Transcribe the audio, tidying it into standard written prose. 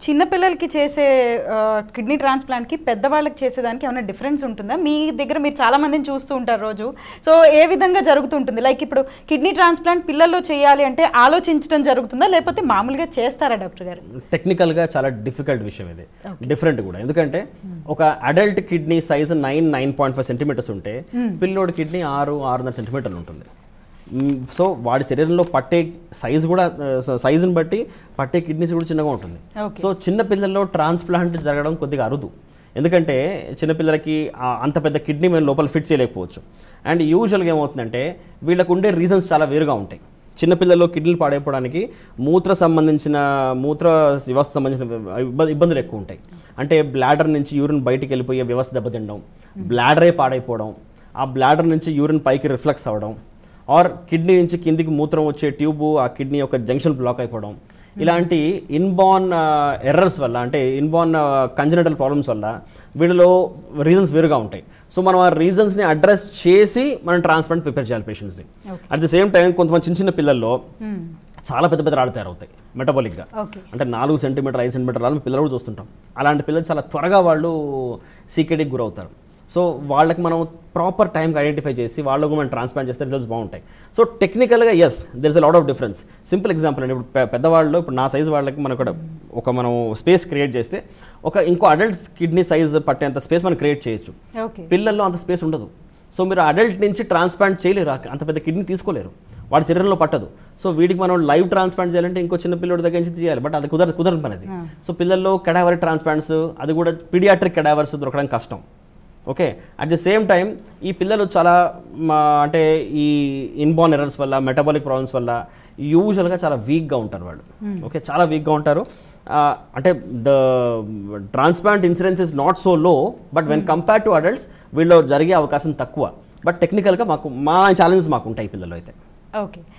చిన్నపిల్లలకి చేసే కిడ్నీ ట్రాన్స్ప్లాంట్కి పెద్దవాళ్ళకి చేసేదానికి ఏమైనా డిఫరెన్స్ ఉంటుందా? మీ దగ్గర మీరు చాలా మందిని చూస్తూ ఉంటారు రోజు. సో ఏ విధంగా జరుగుతుంటుంది? లైక్ ఇప్పుడు కిడ్నీ ట్రాన్స్ప్లాంట్ పిల్లల్లో చేయాలి అంటే ఆలోచించడం జరుగుతుందా, లేకపోతే మామూలుగా చేస్తారా డాక్టర్ గారు? టెక్నికల్గా చాలా డిఫికల్ట్ విషయం ఇది, డిఫరెంట్ కూడా. ఎందుకంటే ఒక అడల్ట్ కిడ్నీ సైజ్ 9.5 సెంటీమీటర్స్ ఉంటే పిల్లోడి కిడ్నీ 6.5 సెంటీమీటర్లు ఉంటుంది. సో వాడి శరీరంలో పట్టే సైజు కూడా, సైజుని బట్టి పట్టే కిడ్నీస్ కూడా చిన్నగా ఉంటుంది. సో చిన్న పిల్లల్లో ట్రాన్స్ప్లాంట్ జరగడం కొద్దిగా అరుదు, ఎందుకంటే చిన్నపిల్లలకి అంత పెద్ద కిడ్నీ మేము లోపల ఫిట్ చేయలేకపోవచ్చు. అండ్ యూజువల్గా ఏమవుతుందంటే వీళ్ళకు ఉండే రీజన్స్ చాలా వేరుగా ఉంటాయి. చిన్నపిల్లల్లో కిడ్నీలు పాడైపోవడానికి మూత్ర వ్యవస్థ సంబంధించిన ఇబ్బందులు ఎక్కువ ఉంటాయి. అంటే బ్లాడర్ నుంచి యూరిన్ బయటికి వెళ్ళిపోయే వ్యవస్థ దెబ్బతినడం, బ్లాడరే పాడైపోవడం, ఆ బ్లాడర్ నుంచి యూరిన్ పైకి రిఫ్లెక్స్ అవ్వడం, ఆర్ కిడ్నీ నుంచి కిందికి మూత్రం వచ్చే ట్యూబ్ ఆ కిడ్నీ యొక్క జంక్షన్ బ్లాక్ అయిపోవడం, ఇలాంటి ఇన్బార్న్ ఎర్రర్స్ వల్ల, అంటే ఇన్బార్న్ కంజనటల్ ప్రాబ్లమ్స్ వల్ల వీళ్ళలో రీజన్స్ వేరుగా ఉంటాయి. సో మనం ఆ రీజన్స్ని అడ్రస్ చేసి మనం ట్రాన్స్ప్లాంట్ ప్రిపేర్ చేయాలి పేషెంట్స్ని. అట్ ది సేమ్ టైం కొంతమంది చిన్న పిల్లల్లో చాలా పెద్ద పెద్ద రాళ్ళు తయారవుతాయి మెటబాలిక్గా. అంటే 4 సెంటీమీటర్ 5 సెంటీమీటర్ రాళ్ళు పిల్లలు కూడా చూస్తుంటాం. అలాంటి పిల్లలు చాలా త్వరగా వాళ్ళు సీకేడీకి గురవుతారు. సో వాళ్ళకి మనం ప్రాపర్ టైంకి ఐడెంటిఫై చేసి వాళ్ళకు మనం ట్రాన్స్ప్లాంట్ చేస్తే రిజల్ట్స్ బాగుంటాయి. సో టెక్నికల్గా yes there is a lot of difference. Simple example అండి, ఇప్పుడు పెద్దవాళ్ళు, ఇప్పుడు నా సైజ్ వాళ్ళకి మనం స్పేస్ క్రియేట్ చేస్తే ఇంకో అడల్ట్ కిడ్నీ సైజ్ పట్టేంత స్పేస్ మనం క్రియేట్ చేయొచ్చు. పిల్లల్లో అంత స్పేస్ ఉండదు. సో మీరు అడల్ట్ నుంచి ట్రాన్స్ప్లాంట్ చేయలేరు, అంత పెద్ద కిడ్నీ తీసుకోలేరు, వాడి శరీరంలో పట్టదు. సో వీడికి మనం లైవ్ ట్రాన్స్ప్లాంట్ చేయాలంటే ఇంకో చిన్న పిల్లడి దగ్గర నుంచి తీయాలి, బట్ అది కుదరని పని అది. సో పిల్లల్లో కెడావర్ ట్రాన్స్ప్లాంట్స్, అది కూడా పీడియాట్రిక్ కెడావర్స్ దొరకడం కష్టం. Okay, at the same time ఈ పిల్లలు చాలా అంటే ఈ ఇన్బార్న్ ఎర్రర్స్ వల్ల, మెటబాలిక్ ప్రాబ్లమ్స్ వల్ల యూజువల్గా చాలా వీక్గా ఉంటారు వాళ్ళు. ఓకే, చాలా వీక్గా ఉంటారు. అంటే the transplant insurance is not so low, but when compare to adults వీళ్ళు జరిగే అవకాశం తక్కువ. బట్ టెక్నికల్గా మా ఛాలెంజెస్ మాకు ఉంటాయి పిల్లలు అయితే. ఓకే.